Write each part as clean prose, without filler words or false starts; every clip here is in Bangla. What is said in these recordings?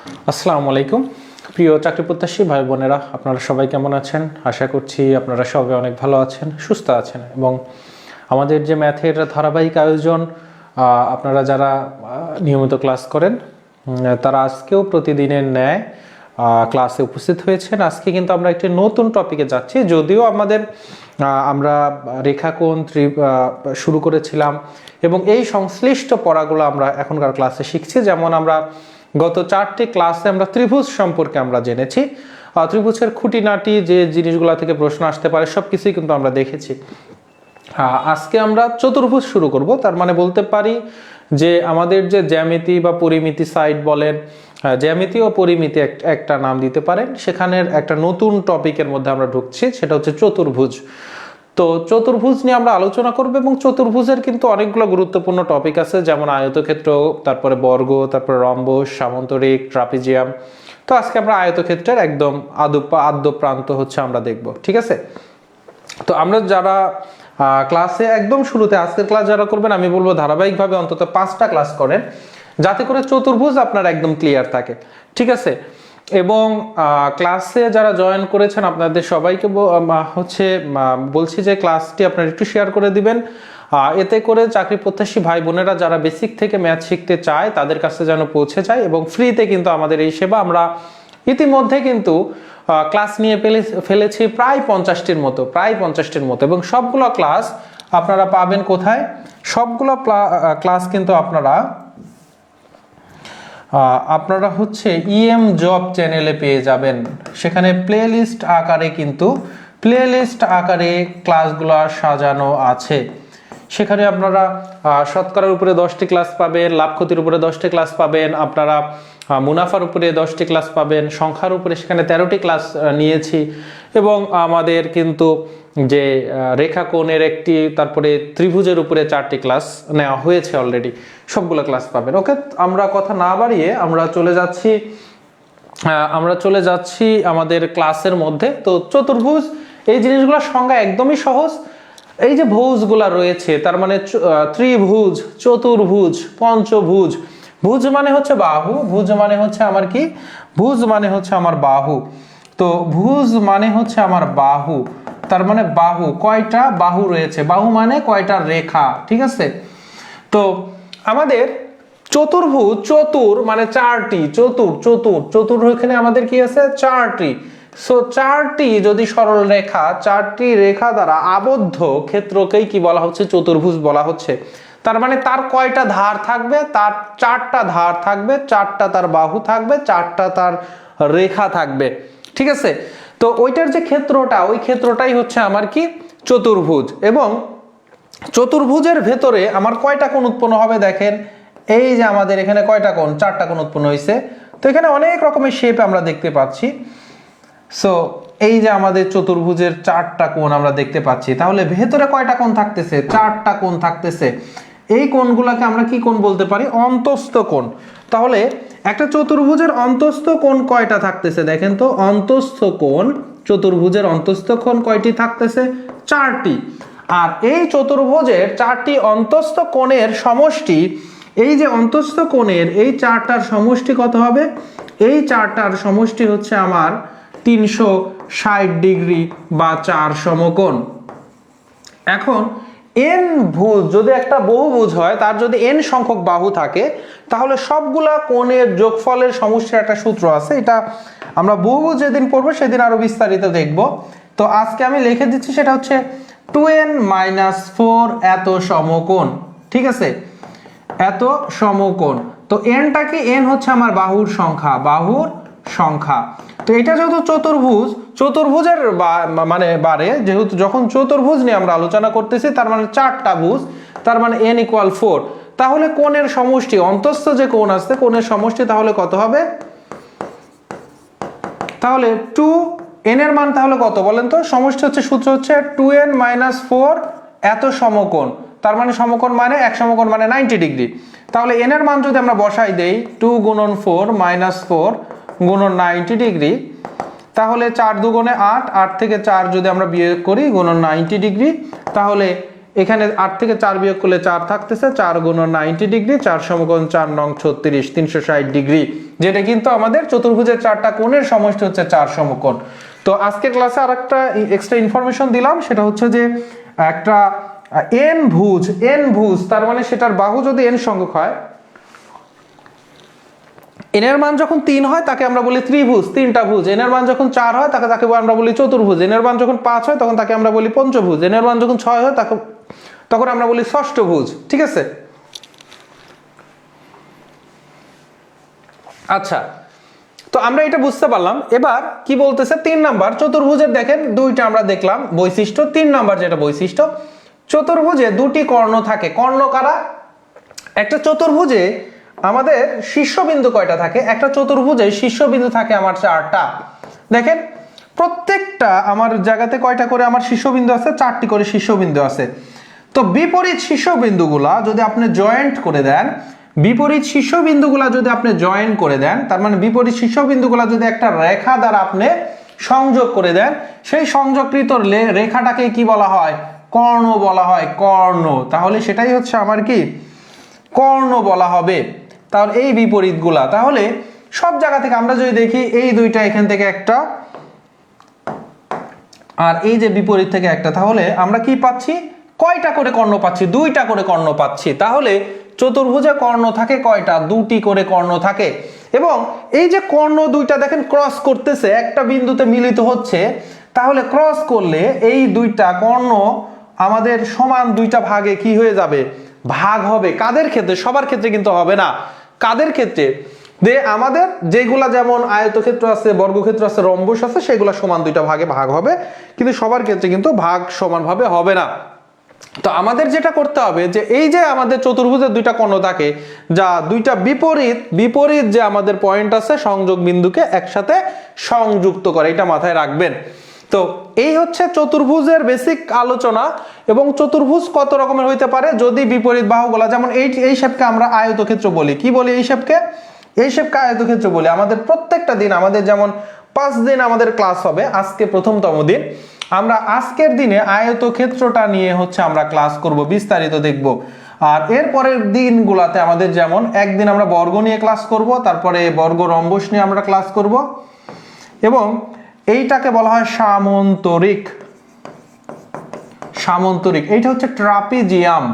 আসসালামু আলাইকুম প্রিয় চাকরি প্রত্যাশী ভাই বোনেরা, আপনারা সবাই কেমন আছেন? আশা করছি আপনারা সবাই অনেক ভালো আছেন, সুস্থ আছেন। এবং আমাদের যে ম্যাথের ধারাবাহিক আয়োজন, আপনারা যারা নিয়মিত ক্লাস করেন তারা আজকেও প্রতিদিনের ন্যায় ক্লাসে উপস্থিত হয়েছেন। আজকে কিন্তু আমরা একটি নতুন টপিকে যাচ্ছি। যদিও আমরা রেখাকোণ শুরু করেছিলাম এবং এই সংশ্লিষ্ট পড়াগুলো আমরা এখনকার ক্লাসে শিখছি। যেমন আমরা গত 4টি ক্লাসে আমরা ত্রিভুজ সম্পর্কে আমরা জেনেছি। ত্রিভুজের খুঁটিনাটি যে জিনিসগুলো থেকে প্রশ্ন আসতে পারে সব কিছুই কিন্তু আমরা দেখেছি। আজকে আমরা চতুর্ভুজ শুরু করব। তার মানে বলতে পারি যে আমাদের যে জ্যামিতি বা পরিমিতি সাইড বলেন, জ্যামিতি ও পরিমিতি একটা নাম দিতে পারেন, সেখানের একটা নতুন টপিকের মধ্যে আমরা ঢুকছি, সেটা হচ্ছে চতুর্ভুজ। তো চতুর্ভুজ নিয়ে আমরা আলোচনা করব এবং চতুর্ভুজের কিন্তু অনেকগুলো গুরুত্বপূর্ণ টপিক আছে, যেমন আয়তক্ষেত্র, তারপরে বর্গ, তারপরে রম্বস, সামন্তরিক, ট্রাপিজিয়াম। তো আজকে আমরা আয়তক্ষেত্রের একদম আদ্য প্রান্ত হচ্ছে আমরা দেখব, ঠিক আছে? তো আমরা যারা ক্লাসে একদম শুরুতে আজকের ক্লাস যারা করবেন, আমি বলবো ধারাবাহিকভাবে অন্তত 5টা ক্লাস করেন, যাতে করে চতুর্ভুজ আপনার একদম ক্লিয়ার থাকে, ঠিক আছে? এবং ক্লাসে যারা জয়েন করেছেন আপনাদের সবাইকে বলছি যে ক্লাসটি আপনারা একটু শেয়ার করে দিবেন, এতে করে চাকরি প্রত্যাশী ভাই বোনেরা যারা বেসিক থেকে ম্যাথ শিখতে চায় তাদের কাছে যেন পৌঁছে যায়। এবং ফ্রিতে কিন্তু আমাদের এই সেবা আমরা ইতিমধ্যে কিন্তু ক্লাস নিয়ে ফেলেছি প্রায় 50টির মতো এবং সবগুলো ক্লাস আপনারা পাবেন কোথায়? সবগুলো ক্লাস কিন্তু আপনারা হচ্ছে ইএম জব চ্যানেলে পেয়ে যাবেন। সেখানে প্লেলিস্ট আকারে ক্লাসগুলো সাজানো আছে। সেখানে আপনারা শতকরার উপরে 10টি ক্লাস পাবেন, লাভ ক্ষতির উপরে 10টি ক্লাস পাবেন, আপনারা মুনাফার উপরে 10টি ক্লাস পাবেন, সংখ্যার উপরে সেখানে 13টি ক্লাস নিয়েছি। এবং আমাদের কিন্তু যে রেখাকোণের একটি, তারপরে ত্রিভুজের উপরে 4টি ক্লাস নেওয়া হয়েছে অলরেডি, সবগুলো ক্লাস পাবেন। ওকে, আমরা কথা না বাড়িয়ে আমরা চলে যাচ্ছি আমাদের ক্লাসের মধ্যে। তো চতুর্ভুজ এই জিনিসগুলোর সংজ্ঞা একদমই সহজ। এই যে ভুজগুলা রয়েছে, তার মানে ত্রিভুজ, চতুর্ভুজ, পঞ্চভুজ। ভুজ মানে হচ্ছে বাহু, ভুজ মানে হচ্ছে আমার কি? ভুজ মানে হচ্ছে আমার বাহু। তো ভুজ মানে হচ্ছে আমার বাহু, তার মানে বাহু, কয়টা বাহু রয়েছে? বাহু মানে কয়টা রেখা, ঠিক আছে? তো আমাদের চতুর্ভুজ, চতুর মানে 4টি, চতুর এখানে আমাদের কি আছে? 4টি। সো 4টি যদি সরল রেখা, 4টি রেখা দ্বারা আবদ্ধ ক্ষেত্রকেই কি বলা হচ্ছে? চতুর্ভুজ বলা হচ্ছে। তার মানে তার কয়টা ধার থাকবে? তার 4টা ধার থাকবে, 4টা তার বাহু থাকবে, 4টা তার রেখা থাকবে, ঠিক আছে? তো ওইটার যে ক্ষেত্রটা, ওই ক্ষেত্রটাই হচ্ছে আমার কি? চতুর্ভুজ। এবং চতুর্ভুজের ভেতরে আমার কয়টা কোণ উৎপন্ন হবে? দেখেন, এই যে আমাদের এখানে কয়টা কোণ? 4টা কোণ উৎপন্ন হয়েছে। তো এখানে অনেক রকমের শেপ আমরা দেখতে পাচ্ছি। সো এই যে আমাদের চতুর্ভুজের 4টা কোণ আমরা দেখতে পাচ্ছি, তাহলে ভেতরে কয়টা কোণ থাকতেছে? 4টা কোণ থাকতেছে। এই কোণগুলোকে আমরা কি কোণ বলতে পারি? অন্তস্থ কোণ। তাহলে একটা চতুর্ভুজের অন্তস্থ কোণ কয়টা থাকতেছে? দেখেন তো, অন্তস্থ কোণ, চতুর্ভুজের অন্তস্থ কোণ কয়টি থাকতেছে? 4টি। আর এই চতুর্ভুজের 4টি অন্তস্থ কোণের সমষ্টি, এই যে অন্তস্থ কোণের এই 4টার সমষ্টি কত হবে? এই 4টার সমষ্টি হচ্ছে আমার 360 ডিগ্রি বা 4 সমকোণ। এখন n ভুজ যদি একটা বহুভুজ হয়, তার যদি n সংখ্যক বাহু থাকে, তাহলে সবগুলা কোণের যোগফলের সমষ্টির একটা সূত্র আছে। এটা আমরা বহুভুজ যেদিন পড়বো সেদিন আরো বিস্তারিত দেখব। তো আজকে আমি লিখে দিচ্ছি, সেটা হচ্ছে 2n - 4 এত সমকোণ, ঠিক আছে? এত সমকোণ। তো nটা কি? n হচ্ছে আমার বাহুর সংখ্যা। তো এটা যেহেতু চতুর্ভুজের মানে যেহেতু যখন চতুর্ভুজ নিয়ে আমরা আলোচনা করতেছি, তার মানে 4টা ভুজ, তার মানে n = 4। তাহলে কোণের সমষ্টি, অন্তস্থ যে কোণ আছে, কোণের সমষ্টি তাহলে কত হবে? তাহলে 2n এর মান তাহলে কত বলেন তো? সমষ্টি হচ্ছে, সূত্র হচ্ছে 2n - 4 এত সমকোণ। তার মানে সমকোণ মানে এক সমকোণ মানে 90 ডিগ্রি। তাহলে n এর মান যদি আমরা বসাই দেই, 2 × 4 - 4 × 90 ডিগ্রি, তাহলে 4 × 2 = 8, 8 থেকে 4 যদি আমরা বিয়োগ করি, গুণন 90 ডিগ্রি, তাহলে এখানে 8 থেকে 4 বিয়োগ করলে 4 থাকতেছে, 4 গুণ 90 ডিগ্রি, 4 সমকোণ 4 নং 36, 360 ডিগ্রি, যেটা কিন্তু আমাদের চতুর্ভুজের 4টা কোণের সমষ্টি হচ্ছে 4 সমকোণ। তো আজকের ক্লাসে আরেকটা এক্সট্রা ইনফরমেশন দিলাম, সেটা হচ্ছে যে একটা n ভুজ তার মানে সেটার বাহু যদি n সংখ্যক হয়, n এর মান যখন 3 হয় তাকে আমরা বলি ত্রিভুজ, 3টা ভুজ। n এর মান যখন 4 হয় তাকে আমরা বলি চতুর্ভুজ। n এর মান যখন 5 হয় তখন তাকে আমরা বলি পঞ্চভুজ। n এর মান যখন 6 হয় তখন আমরা বলি ষষ্ঠভুজ। ঠিক আছে? আচ্ছা, তো আমরা এটা বুঝতে পারলাম। এবার কি বলতেছে 3 নাম্বার চতুর্ভুজের, দেখেন দুইটা আমরা দেখলাম বৈশিষ্ট্য। 3 নাম্বার যেটা বৈশিষ্ট্য, চতুর্ভুজে দুটি কর্ণ থাকে। কর্ণ কারা? একটা চতুর্ভুজে আমাদের শীর্ষবিন্দু কয়টা থাকে? একটা চতুর্ভুজে শীর্ষবিন্দু থাকে আমার 4টা। দেখেন প্রত্যেকটা আমার জায়গাতে কয়টা করে আমার শীর্ষবিন্দু আছে? 4টি করে শীর্ষবিন্দু আছে। তো বিপরীত শীর্ষবিন্দুগুলা যদি আপনি জয়েন্ট করে দেন, তার মানে বিপরীত শীর্ষবিন্দুগুলা যদি একটা রেখা দ্বারা আপনি সংযোগ করে দেন, সেই সংযোগকৃত রেখাটাকে কি বলা হয়? কর্ণ বলা হয়, কর্ণ। তাহলে সেটাই হচ্ছে আমার কি? কর্ণ বলা হবে। তাহলে এই বিপরীতগুলা, তাহলে সব জায়গা থেকে আমরা যদি দেখি, এই দুইটা এখান থেকে একটা, আর এই যে বিপরীত থেকে একটা, তাহলে আমরা কি পাচ্ছি? কয়টা করে কর্ণ পাচ্ছি? 2টা করে কর্ণ পাচ্ছি। তাহলে চতুর্ভুজে কর্ণ থাকে কয়টা? 2টি করে কর্ণ থাকে। এবং এই যে কর্ণ 2টা দেখেন ক্রস করতেছে, একটা বিন্দুতে মিলিত হচ্ছে, তাহলে ক্রস করলে এই 2টা কর্ণ আমাদের সমান 2টা ভাগে কি হয়ে যাবে? ভাগ হবে। কাদের ক্ষেত্রে? সবার ক্ষেত্রে কিন্তু হবে না। কাদের ক্ষেত্রে? আমাদের যেগুলা যেমন আয়তক্ষেত্র আছে, বর্গক্ষেত্র আছে, রম্বস আছে, সেগুলা সমান 2টা ভাগে ভাগ হবে, কিন্তু সবার ক্ষেত্রে কিন্তু ভাগ সমানভাবে হবে না। তো আমাদের যেটা করতে হবে, যে এই যে আমাদের চতুর্ভুজের 2টা কর্ণ থাকে, যা 2টা বিপরীত যে আমাদের পয়েন্ট আছে, সংযোগ বিন্দুকে একসাথে সংযুক্ত করে, এটা মাথায় রাখবেন। তো এই হচ্ছে চতুর্ভুজের বেসিক আলোচনা। এবং চতুর্ভুজ কত রকমের হইতে পারে? যদি বিপরীত বাহুগুলা, যেমন এই শেপকে আমরা আয়তক্ষেত্র বলি। কি বলি এই শেপকে? এই শেপকে আয়তক্ষেত্র বলি। আমাদের প্রত্যেকটা দিন, আমাদের যেমন 5 দিন আমাদের ক্লাস হবে, আজকে প্রথমতম দিন, আমরা আজকের দিনে আয়তক্ষেত্রটা নিয়ে হচ্ছে আমরা ক্লাস করব, বিস্তারিত দেখব। আর এর পরের দিনগুলোতে আমাদের যেমন একদিন আমরা বর্গ নিয়ে ক্লাস করব, তারপরে বর্গ রম্বস নিয়ে আমরা ক্লাস করব, এবং এইটাকে বলা হয় সামন্তরিক। এইটা হচ্ছে ট্রাপিজিয়াম।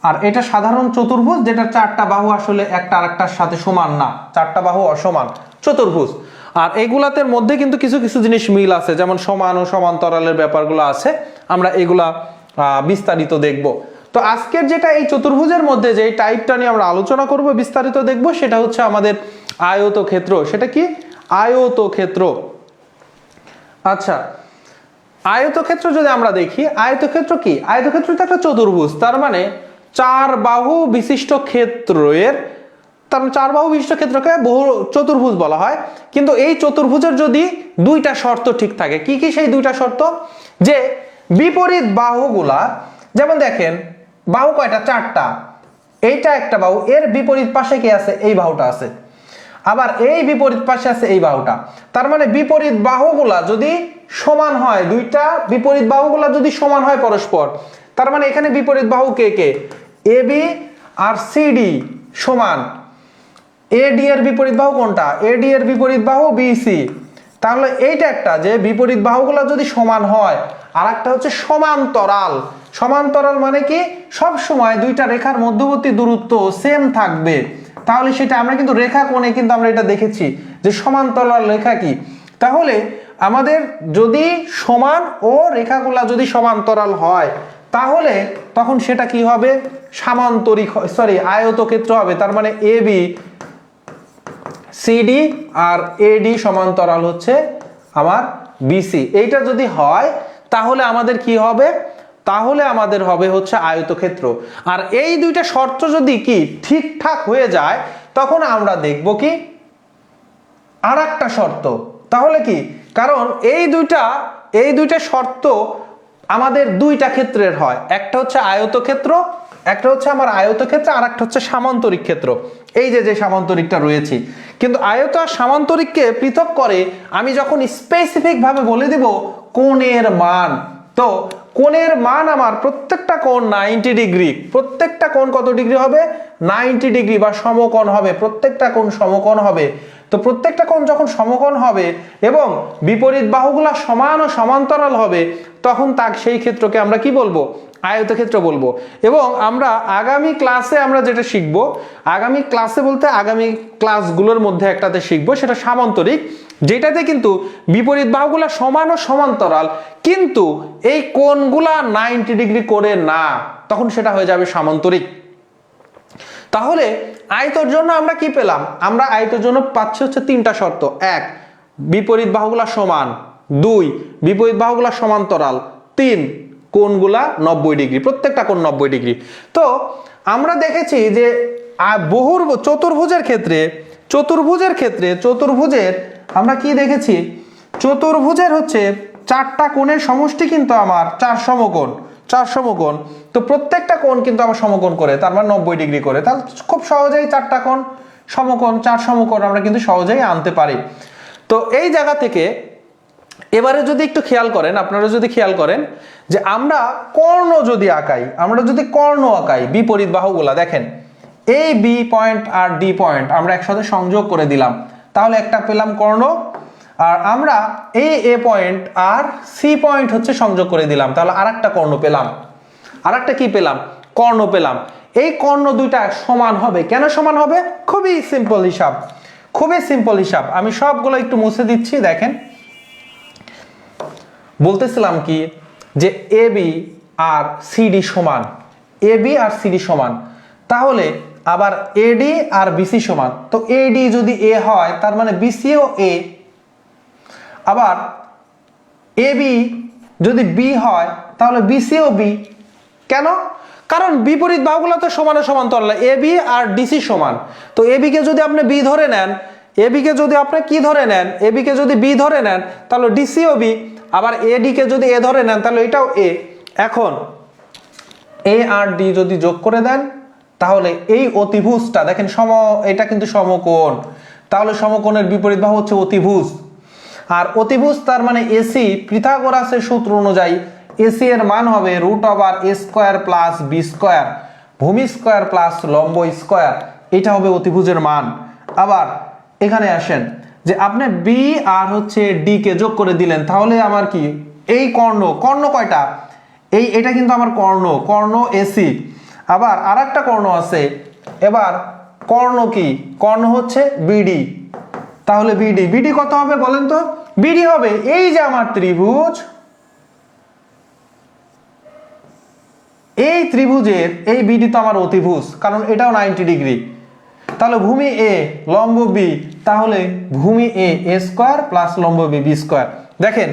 আর এটা সাধারণ চতুর্ভুজ, যেটা 4টা বাহু আসলে একটা আরেকটার সাথে সমান না, 4টা বাহু অসমান চতুর্ভুজ। আর এগুলাতে মধ্যে কিন্তু কিছু কিছু জিনিস মিল আছে, যেমন সমান ও সমান্তরালের ব্যাপারগুলো আছে, আমরা এগুলা বিস্তারিত দেখব। তো আজকের যেটা এই চতুর্ভুজের মধ্যে যে টাইপটা নিয়ে আমরা আলোচনা করব, বিস্তারিত দেখব, সেটা হচ্ছে আমাদের আয়তক্ষেত্র। সেটা কি? আয়তক্ষেত্র। আচ্ছা, আয়তক্ষেত্র যদি আমরা দেখি, আয়তক্ষেত্র কি? আয়তক্ষেত্র তো একটা চতুর্ভুজ, তার মানে 4 বাহু বিশিষ্ট ক্ষেত্রের, তার মানে 4 বাহু বিশিষ্ট ক্ষেত্রকে বহু চতুর্ভুজ বলা হয়। কিন্তু এই চতুর্ভুজের যদি 2টা শর্ত ঠিক থাকে, কি কি সেই 2টা শর্ত? যে বিপরীত বাহুগুলা, যেমন দেখেন বাহু কয়টা? 4টা। এইটা একটা বাহু, এর বিপরীত পাশে কি আছে? এই বাহুটা আছে। আবার এই বিপরীত পাশে আছে এই বাহুটা। তার মানে বিপরীত বাহুগুলা যদি সমান হয়, 2টা বিপরীত বাহুগুলা যদি সমান হয় পরস্পর, তার মানে এখানে বিপরীত বাহু কে কে? AB আর CD সমান। AD এর বিপরীত বাহু কোনটা? AD এর বিপরীত বাহু BC। তাহলে এইটা একটা, যে বিপরীত বাহুগুলা যদি সমান হয়। আর একটা হচ্ছে সমান্তরাল। সমান্তরাল মানে কি? সব সময় 2টা রেখার মধ্যবর্তী দূরত্ব সেম থাকবে। তাহলে সেটা আমরা কিন্তু রেখা কোণে কিন্তু আমরা এটা দেখেছি যে সমান্তরাল রেখা কি। তাহলে আমাদের যদি সমান ও রেখাগুলা যদি সমান্তরাল হয়, তাহলে তখন সেটা কি হবে? সামান্তরিক, আয়তক্ষেত্র হবে। তার মানে AB CD আর AD সমান্তরাল হচ্ছে আমার BC। এইটা যদি হয় তাহলে আমাদের কি হবে? তাহলে আমাদের হবে হচ্ছে আয়তক্ষেত্র। আর এই 2টা শর্ত যদি কি ঠিকঠাক হয়ে যায়, তখন আমরা দেখব কি আরেকটা শর্ত। তাহলে কি? কারণ এই দুইটা শর্ত আমাদের 2টা ক্ষেত্রের হয়। একটা হচ্ছে আয়তক্ষেত্র, একটা হচ্ছে আমার আয়তক্ষেত্র, আর একটা হচ্ছে সামান্তরিক ক্ষেত্র। এই যে সামান্তরিকটা রয়েছে, কিন্তু আয়ত আর সামান্তরিককে পৃথক করে আমি যখন স্পেসিফিক ভাবে বলে দিব কোণের মান। তো কোণের মান আমার প্রত্যেকটা কোণ 90 ডিগ্রি, প্রত্যেকটা কোণ কত ডিগ্রি হবে 90 ডিগ্রি বা সমকোণ হবে, প্রত্যেকটা কোণ সমকোণ হবে। তো প্রত্যেকটা কোণ যখন সমকোণ হবে এবং বিপরীত বাহুগুলা সমান ও সমান্তরাল হবে তখন সেই ক্ষেত্রকে আমরা কি বলবো আয়তক্ষেত্র বলবো। এবং আমরা আগামী ক্লাসে আমরা যেটা শিখবো, আগামী ক্লাসে বলতে আগামী ক্লাসগুলোর মধ্যে একটাতে শিখবো সেটা সামান্তরিক, যেটাতে কিন্তু বিপরীত বাহুগুলা সমান ও সমান্তরাল কিন্তু এই কোণগুলা 90 ডিগ্রি করে না, তখন সেটা হয়ে যাবে সামান্তরিক। তাহলে আয়তর জন্য আমরা কি পেলাম, আমরা আয়তের জন্য পাচ্ছি হচ্ছে তিনটা শর্ত। 1 বিপরীত বাহুগুলা সমান, 2 বিপরীত বাহুগুলা সমান্তরাল, 3 কোণগুলা 90 ডিগ্রি, প্রত্যেকটা কোণ 90 ডিগ্রি। তো আমরা দেখেছি যে চতুর্ভুজের ক্ষেত্রে আমরা কি দেখেছি, চতুর্ভুজের হচ্ছে 4টা কোণের সমষ্টি কিন্তু আমার 4 সমকোণ। তো প্রত্যেকটা কোণ কিন্তু আমার সমকোণ করে, তার মানে 90 ডিগ্রি করে। তাহলে খুব সহজেই 4টা কোণ সমকোণ, 4 সমকোণ আমরা কিন্তু সহজেই আনতে পারি। তো এই জায়গা থেকে এবারে যদি একটু খেয়াল করেন, আপনারা যদি খেয়াল করেন যে আমরা যদি কর্ণ আঁকাই বিপরীত বাহুগুলা, দেখেন এই বি পয়েন্ট আর ডি পয়েন্ট আমরা একসাথে সংযোগ করে দিলাম, তাহলে একটা পেলাম কর্ণ। আর আমরা এই এ পয়েন্ট আর সি পয়েন্ট হচ্ছে সংযোগ করে দিলাম, তাহলে আরেকটা কর্ণ পেলাম, আরেকটা কি পেলাম কর্ণ পেলাম। এই কর্ণ দুইটা সমান হবে, কেন সমান হবে, খুবই সিম্পল হিসাব। আমি সবগুলো একটু মুছে দিচ্ছি। দেখেন বলতেছিলাম কি যে এবি আর সিডি সমান, তাহলে আবার এডি আর বিসি সমান। তো এডি যদি এ হয় তার মানে বিসিও এ, আবার এবি যদি বি হয় তাহলে বিসিও বি। কেন, কারণ বিপরীত বাহুগুলো তো সমান সমান্তরাল, এবি আর ডিসি সমান। তো এবি কে যদি আপনি বি ধরে নেন, এবিকে যদি আপনি কি ধরে নেন, এবিকে যদি বি ধরে নেন তাহলে ডিসিও বি, আবার এডি কে যদি এ ধরে নেন তাহলে এটাও এ। এখন এ আর ডি যদি যোগ করে দেন তাহলে এই অতিভুজটা দেখেন এটা কিন্তু সমকোণ, তাহলে সমকোণের বিপরীত বাহু হচ্ছে অতিভুজ। আর অতিভুজ তার মানে এসি, পিথাগোরাসের সূত্র অনুযায়ী এসি এর মান হবে √a² প্লাস বি স্কোয়ার, ভূমি স্কোয়ার প্লাস লম্ব স্কোয়ার, এটা হবে অতিভুজের মান। আবার এখানে আসেন যে আপনি বি আর হচ্ছে ডি কে যোগ করে দিলেন, তাহলে আমার কি এই কর্ণ কয়টা, এটা কিন্তু আমার কর্ণ এসি। আবার আরেকটা কর্ণ আছে, এবার কর্ণ হচ্ছে বিডি, তাহলে বিডি কত হবে বলেন তো, বিডি হবে এই যে আমার ত্রিভুজ, এই ত্রিভুজের এই বিডি তো আমার অতিভুজ, কারণ এটাও 90 ডিগ্রি। তাহলে ভূমি এ লম্ব বি, তাহলে ভূমি a² প্লাস লম্ব বি স্কোয়ার। দেখেন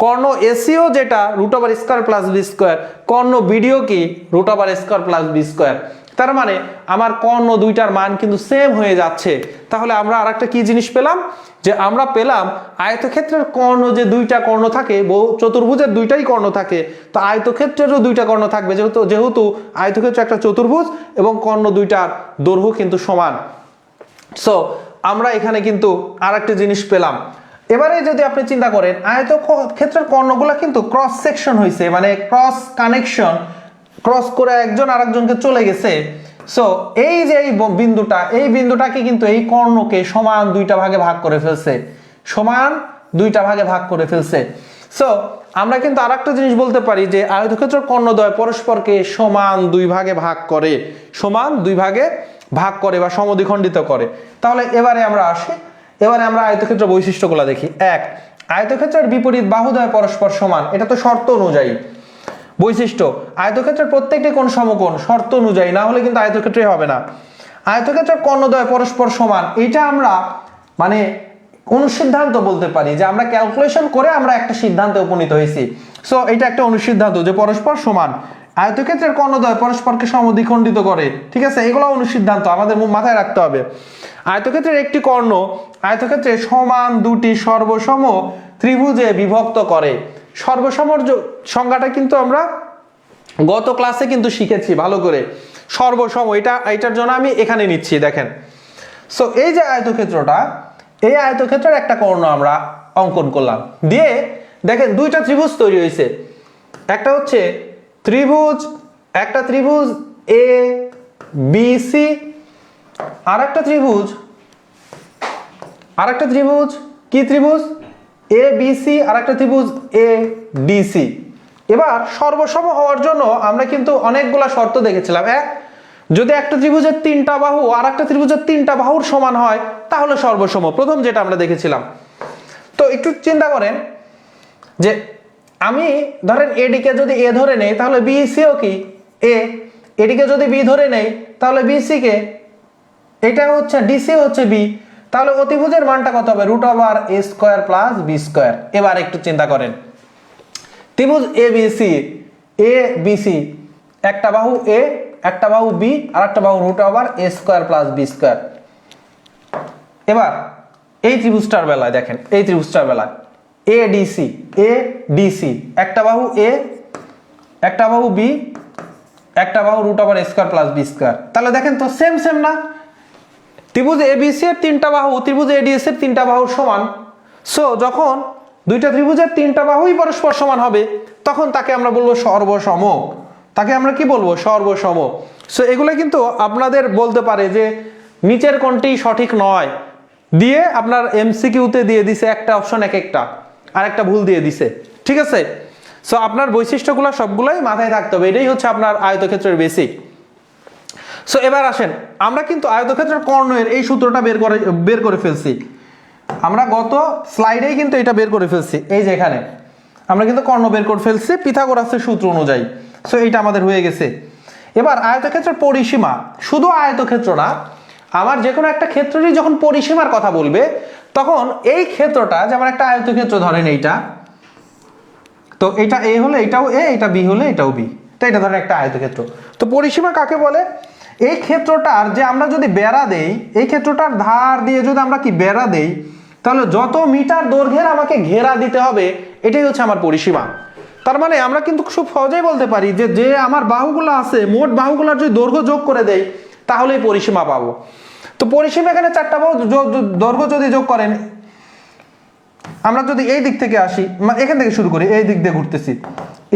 কর্ণ এসিও যেটা √² প্লাস বি স্কোয়ার, কর্ণ বিডিও কি √² প্লাস বি স্কোয়ার। তার মানে আমার কর্ণ দুইটার মান কিন্তু সেম হয়ে যাচ্ছে। তাহলে আমরা আরেকটা কি জিনিস পেলাম, যে আমরা পেলাম আয়তক্ষেত্রের কর্ণ যে দুইটা কর্ণ থাকে, চতুর্ভুজের দুইটাই কর্ণ থাকে, তো আয়তক্ষেত্রেরও দুইটা কর্ণ থাকবে, যেহেতু আয়তক্ষেত্র একটা চতুর্ভুজ এবং কর্ণ দুইটার দৈর্ঘ্য কিন্তু সমান। সো আমরা এখানে কিন্তু আরেকটা জিনিস পেলাম। এবারে যদি আপনি চিন্তা করেন আয়তক্ষেত্রের কর্ণগুলো কিন্তু ক্রস সেকশন হয়েছে, মানে কানেকশন ক্রস করে একজন আরেকজনকে চলে গেছে। সো এই যে এই বিন্দুটাকে কিন্তু এই কর্ণকে সমান দুইটা ভাগে ভাগ করে ফেলছে, সো আমরা কিন্তু আরেকটা জিনিস বলতে পারি যে আয়তক্ষেত্রের কর্ণদ্বয় পরস্পরকে সমান দুই ভাগে ভাগ করে বা সমদ্বিখণ্ডিত করে। তাহলে এবারে আমরা আয়তক্ষেত্র বৈশিষ্ট্যগুলো দেখি। 1 আয়তক্ষেত্রের বিপরীত বাহুদ্বয় পরস্পর সমান, এটা তো শর্ত অনুযায়ী বৈশিষ্ট্য। আয়তক্ষেত্রের প্রত্যেকটি কোণ সমকোণ, শর্ত অনুযায়ী, না হলে কিন্তু আয়তক্ষেত্রে হবে না। আয়তক্ষেত্রের কর্ণদ্বয় পরস্পর সমান, এটা আমরা মানে অনুসিদ্ধান্ত বলতে পারি, যে আমরা ক্যালকুলেশন করে আমরা একটা সিদ্ধান্তে উপনীত হয়েছি। সো এটা একটা অনুসিদ্ধান্ত যে পরস্পর সমান। আয়তক্ষেত্রের কর্ণদ্বয় পরস্পরকে সমদ্বিখণ্ডিত করে, ঠিক আছে, এগুলো অনুসিদ্ধান্ত আমাদের মাথায় রাখতে হবে। আয়তক্ষেত্রের একটি কর্ণ আয়তক্ষেত্রে সমান দুটি সর্বসম ত্রিভুজে বিভক্ত করে। সর্বসমর সংজ্ঞাটা কিন্তু আমরা গত ক্লাসে কিন্তু শিখেছি ভালো করে। সর্বসম এটার জন্য আমি এখানে নিচ্ছি, দেখেন। সো এই যে আয়তক্ষেত্রের একটা কর্ণ আমরা অঙ্কন করলাম, দিয়ে দেখেন দুইটা ত্রিভুজ তৈরি হয়েছে, একটা হচ্ছে ত্রিভুজ, একটা ত্রিভুজ এ বি সি, আর একটা ত্রিভুজ কি ত্রিভুজ এ বি সি, আর একটা ত্রিভুজ এ ডি সি। এবার সর্বসম হওয়ার জন্য আমরা কিন্তু অনেকগুলা শর্ত দেখেছিলাম। এক, যদি একটা ত্রিভুজের তিনটা বাহু আর একটা ত্রিভুজের তিনটা বাহুর সমান হয় তাহলে সর্বসম, প্রথম যেটা আমরা দেখেছিলাম। তো একটু চিন্তা করেন যে আমি ধরেন এডিকে যদি এ ধরে নেই তাহলে বি সিও কি এ, এডিকে যদি বি ধরে নেই তাহলে বি সি কে, এটা হচ্ছে ডিসি হচ্ছে বি, তাহলে অতিভুজের মানটা কত হবে √a square plus b square. এবার একটু চিন্তা করেন, ত্রিভুজ এ বি সি, একটা বাহু এ, একটা বাহু বি, আর একটা বাহু √a square plus b square. এবার এই ত্রিভুজটার বেলায় দেখেন, এই ত্রিভুজটার বেলায় এ ডিসি, একটা বাহু এ, একটা বাহু বি, একটা বাহু √a square plus b square. তাহলে দেখেন তো সেম না, ত্রিভুজ এবিসি এর তিনটা বাহু ত্রিভুজ এডিএস এর তিনটা বাহুর সমান। সো যখন দুইটা ত্রিভুজের তিনটা বাহুই পরস্পর সমান হবে তখন তাকে আমরা বলবো সর্বসম, তাকে আমরা কি বলবো সর্বসম। সো এগুলো কিন্তু আপনাদের বলতে পারে যে নিচের কোনটি সঠিক নয় দিয়ে আপনার এমসিকিউতে দিয়ে দিছে একটা অপশন এক একটা, আর একটা ভুল দিয়ে দিছে, ঠিক আছে। সো আপনার বৈশিষ্ট্যগুলো সবগুলোই মাথায় থাকতে হবে, এটাই হচ্ছে আপনার আয়তক্ষেত্রের বেসিক। সো এবার আসেন, আমরা কিন্তু আয়তক্ষেত্রের কর্ণের এই সূত্রটা বের করে ফেলছি, আমরা গত স্লাইডেই কিন্তু এটা বের করে ফেলছি, এই যে এখানে আমরা কিন্তু কর্ণ বের করে ফেলছি পিথাগোরাসের সূত্র অনুযায়ী। সো এইটা আমাদের হয়ে গেছে। এবার আয়তক্ষেত্রের পরিসীমা, শুধু আয়তক্ষেত্র না, আমার যে কোনো একটা ক্ষেত্রেরই যখন পরিসীমার কথা বলবে তখন এই ক্ষেত্রটা, যেমন একটা আয়তক্ষেত্র ধরেন এইটা, তো এটা এ হলে এটাও এ, এটা বি হলে এটাও বি, তো এটা ধরেন একটা আয়তক্ষেত্র। তো পরিসীমা কাকে বলে? এই ক্ষেত্রটার যে আমরা যদি বেড়া দেই, এই ক্ষেত্রটার ধার দিয়ে যদি আমরা কি বেড়া দেই তাহলে যত মিটার দৈর্ঘ্যের আমাকে ঘেরা দিতে হবে এটাই হচ্ছে আমার পরিসীমা। তার মানে আমরা কিন্তু খুব সহজেই বলতে পারি যে যে আমার বাহুগুলো আছে মোট বাহুগুলোর যদি দৈর্ঘ্য যোগ করে দেই তাহলেই পরিসীমা পাবো। তো পরিসীমা এখানে চারটা বাহু দৈর্ঘ্য যদি যোগ করেন, আমরা যদি এই দিক থেকে আসি, এখান থেকে শুরু করি, এই দিক দিয়ে ঘুরতেছি,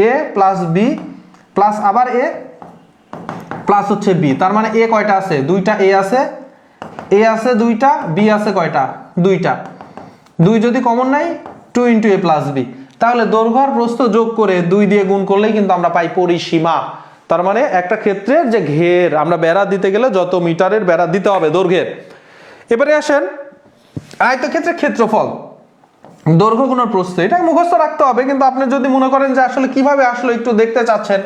এ প্লাস বি প্লাস আবার এ প্লাস হচ্ছে বি, তার মানে এ কয়টা আছে দুইটা, এ আছে দুইটা, বি আছে কয়টা দুইটা, দুই যদি কমন নাই 2 × a প্লাস বি, তাহলে দৈর্ঘ্য আর প্রস্থ যোগ করে 2 দিয়ে গুণ করলেই কিন্তু আমরা পাই পরিসীমা। তার মানে একটা ক্ষেত্রের যে ঘের আমরা বেড়া দিতে গেলে যত মিটারের বেড়া দিতে হবে দৈর্ঘ্যের। এবারে আসেন আয়তক্ষেত্রের ক্ষেত্রফল, দৈর্ঘ্য গুণন প্রস্থ, এটা মুখস্থ রাখতে হবে, কিন্তু আপনি যদি মনে করেন যে আসলে কিভাবে আসলে একটু দেখতে চাচ্ছেন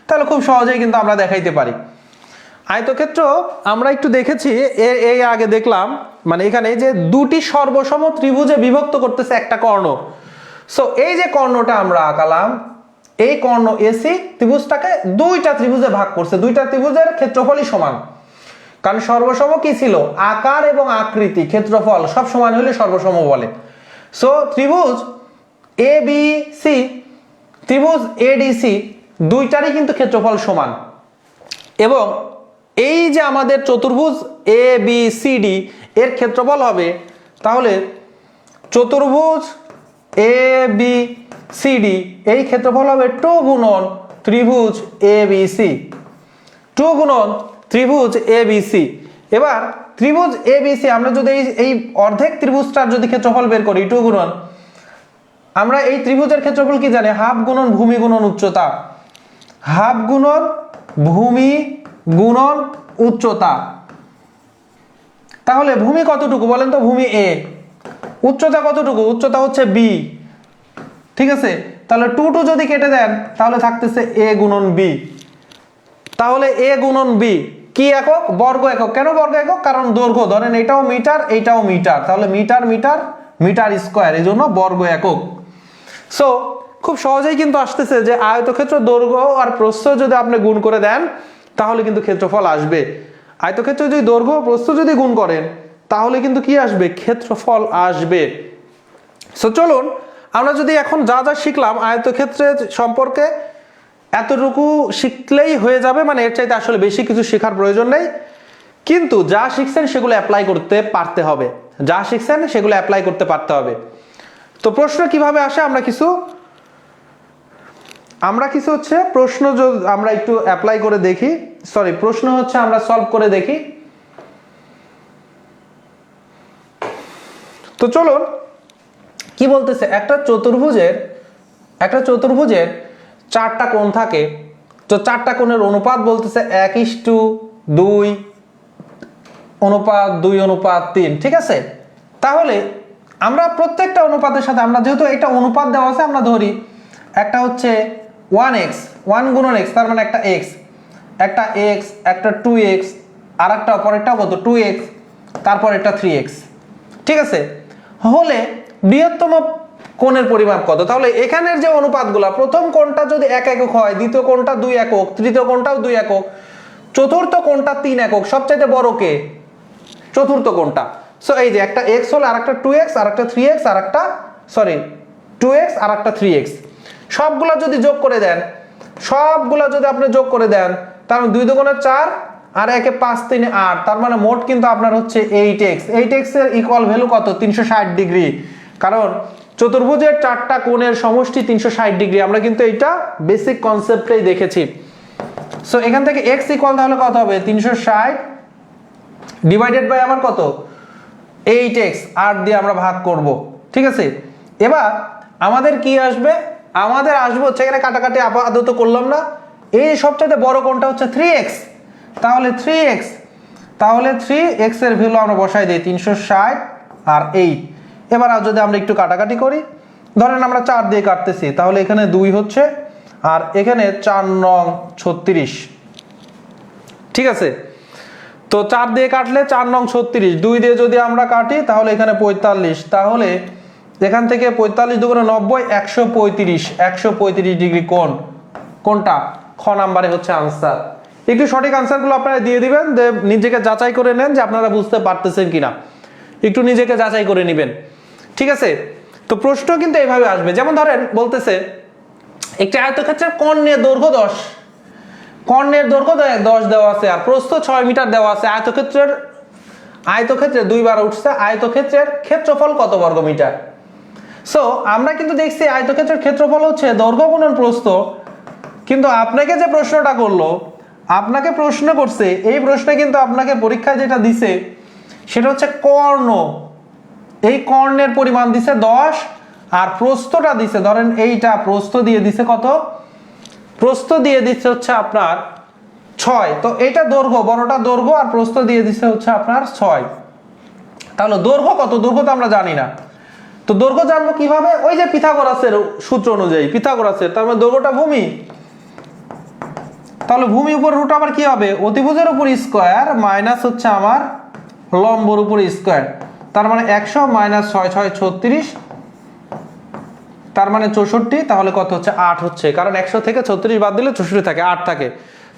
তাহলে খুব সহজেই কিন্তু আমরা দেখাইতে পারি। আয়তক্ষেত্র আমরা একটু দেখেছি এই আগে দেখলাম, মানে এখানে যে দুটি সর্বসম ত্রিভুজে বিভক্ত করতেছে একটা কর্ণ। সো এই যে কর্ণটা আমরা আঁকালাম, এই কর্ণ এসি ত্রিভুজটাকে দুইটা ত্রিভুজে ভাগ করছে, দুইটা ত্রিভুজের ক্ষেত্রফলই সমান, কারণ সর্বসম কি ছিল আকার এবং আকৃতি, ক্ষেত্রফল সব সমান হলে সর্বসম বলে। সো ত্রিভুজ এ বি সি, ত্রিভুজ এডিসি দুইটারই কিন্তু ক্ষেত্রফল সমান, এবং এই যে আমাদের চতুর্ভুজ এ বি সি ডি এর ক্ষেত্রফল হবে, তাহলে চতুর্ভুজ এ বি সি ডি এই ক্ষেত্রফল হবে 2 গুণন ত্রিভুজ এ বি সি, 2 গুণন ত্রিভুজ এ বি সি। এবার ত্রিভুজ এ বি সি আমরা যদি এই অর্ধেক ত্রিভুজটার যদি ক্ষেত্রফল বের করি 2 গুণন, আমরা এই ত্রিভুজের ক্ষেত্রফল কি জানি, হাফ গুণন ভূমি গুণন উচ্চতা, হাফ গুণন ভূমি গুণন উচ্চতা। তাহলে ভূমি কতটুকু বলেন তো, ভূমি এ, উচ্চতা কতটুকু, উচ্চতা হচ্ছে বি, ঠিক আছে। তাহলে 2 যদি কেটে দেন তাহলে থাকতেছে এ গুণন বি, তাহলে এ গুণন বি কি একক, বর্গ একক। কেন বর্গ একক, কারণ দৈর্ঘ্য ধরেন এটাও মিটার এইটাও মিটার, তাহলে মিটার মিটার মিটার স্কয়ার, এই জন্য বর্গ একক। সো খুব সহজেই কিন্তু আসতেছে যে আয়তক্ষেত্র দৈর্ঘ্য আর প্রস্থ যদি আপনি গুণ করে দেন তাহলে কিন্তু ক্ষেত্রফল আসবে। আয়তক্ষেত্র যদি দৈর্ঘ্য প্রস্থ যদি গুণ করেন তাহলে কিন্তু কি আসবে, ক্ষেত্রফল আসবে। সো চলুন আমরা যদি এখন যা যা শিখলাম আয়তক্ষেত্রের সম্পর্কে এতটুকু শিখলেই হয়ে যাবে, মানে এর চাইতে আসলে বেশি কিছু শেখার প্রয়োজন নেই, কিন্তু যা শিখছেন সেগুলো অ্যাপ্লাই করতে পারতে হবে, যা শিখছেন সেগুলো অ্যাপ্লাই করতে পারতে হবে। তো প্রশ্ন কিভাবে আসে আমরা কিছু হচ্ছে প্রশ্ন আমরা একটু অ্যাপ্লাই করে দেখি, সরি প্রশ্ন হচ্ছে আমরা সলভ করে দেখি। তো চলুন কি বলতেছে, একটা চতুর্ভুজের 4টা কোণ থাকে। তো 4টা কোণের অনুপাত বলতেছে 1:2 অনুপাত 2:3, ঠিক আছে। তাহলে আমরা প্রত্যেকটা অনুপাতের সাথে আমরা যেহেতু একটা অনুপাত দেওয়া আছে আমরা ধরি একটা হচ্ছে 1x 1 গুণন x, তার মানে একটা x, একটা 2x, আর একটা অপরেরটা কত 2x, তারপর একটা 3x, ঠিক আছে। হলে বৃহত্তম কোণের পরিমাপ কত? তাহলে এখানের যে অনুপাতগুলো, প্রথম কোণটা যদি 1 একক হয়, দ্বিতীয় কোণটা 2 একক, তৃতীয় কোণটাও 2 একক, চতুর্থ কোণটা 3 একক, সবচাইতে বড় কে? চতুর্থ কোণটা। সো এই যে একটা x হলে আরেকটা 2x, আরেকটা 3x, আরেকটা 2x আর একটা 3x, সবগুলা যদি যোগ করে দেন, আপনি যোগ করে দেন, তার মানে 2 দুগুণে 4 আর 1 এ 5 3 এ 8, তার মানে মোট কিন্তু আপনার হচ্ছে 8x এর ইকুয়াল ভ্যালু কত? 360 ডিগ্রি। কারণ চতুর্ভুজের 4টা কোণের সমষ্টি 360 ডিগ্রি, আমরা কিন্তু এইটা বেসিক কনসেপ্টেই দেখেছি। সো এখান থেকে x ইকুয়াল তাহলে কত হবে? 360 ডিভাইডেড বাই আমার কত? 8x, 8 দিয়ে আমরা ভাগ করব, ঠিক আছে। এবার আমাদের কি আসবে? আমাদের আসবে হচ্ছে, এখানে কাটাকাটি আপাতত করলাম না, এই সবচেয়ে বড় কোণটা হচ্ছে 3x, তাহলে 3x এর ভ্যালু আমরা বসাই দিই 360 আর 8। এবার যদি আমরা একটু কাটাকাটি করি, ধরেন আমরা 4 দিয়ে কাটতেছি, তাহলে এখানে 2 হচ্ছে আর এখানে 4 নং 36, ঠিক আছে। তো 4 দিয়ে কাটলে 4 নং 36, 2 দিয়ে যদি আমরা কাটি তাহলে এখানে 45, তাহলে এখান থেকে 45 দুগুণে 90, 135 ডিগ্রি কোণ। কোনটা? খ নাম্বারে হচ্ছে আনসার। একটু সঠিক আনসারগুলো আপনারা দিয়ে দিবেন, নিজেকে যাচাই করে নেন যে আপনারা বুঝতে পারতেছেন কিনা, একটু নিজেকে যাচাই করে নেবেন, ঠিক আছে। তো প্রশ্ন কিন্তু এইভাবে আসবে, যেমন ধরেন বলতেছে একটি আয়তক্ষেত্রের কর্ণের দৈর্ঘ্য 10, কর্ণের দৈর্ঘ্য 10 দেওয়া আছে আর প্রস্থ 6 মিটার দেওয়া আছে। আয়তক্ষেত্রে 2 বার উঠছে, আয়তক্ষেত্রের ক্ষেত্রফল কত বর্গ মিটার? সো আমরা কিন্তু দেখছি আয়তক্ষেত্রের ক্ষেত্রফল হচ্ছে দৈর্ঘ্য গুণন প্রস্থ, কিন্তু আপনাকে যে প্রশ্নটা করলো, আপনাকে প্রশ্ন করছে, এই প্রশ্নে কিন্তু আপনাকে পরীক্ষায় যেটা দিছে সেটা হচ্ছে কর্ণ, এই কর্ণের পরিমাণ দিছে 10 আর প্রস্থটা দিছে, ধরেন এইটা প্রস্থ দিয়ে দিছে কত? প্রস্থ দিয়ে দিচ্ছে হচ্ছে আপনার 6, তো এটা দৈর্ঘ্য, বড়টা দৈর্ঘ্য আর প্রস্থ দিয়ে দিচ্ছে হচ্ছে আপনার 6। তাহলে দৈর্ঘ্য কত? দৈর্ঘ্য তো আমরা জানি না, তো দৈর্ঘ্য জানবো কিভাবে? ওই যে পিথাগোরাসের সূত্র অনুযায়ী, পিথাগোরাসের, তার মানে দৈর্ঘ্যটা ভূমি, তাহলে ভূমি উপর রুট আবার কি হবে? অতিভুজের উপর স্কয়ার মাইনাস হচ্ছে আমার লম্বর উপর স্কয়ার, তার মানে 100 মাইনাস 6 6 36, তার মানে 64, তাহলে কত হচ্ছে? 8 হচ্ছে, কারণ 100 থেকে 36 বাদ দিলে 64 থাকে, 8 থাকে,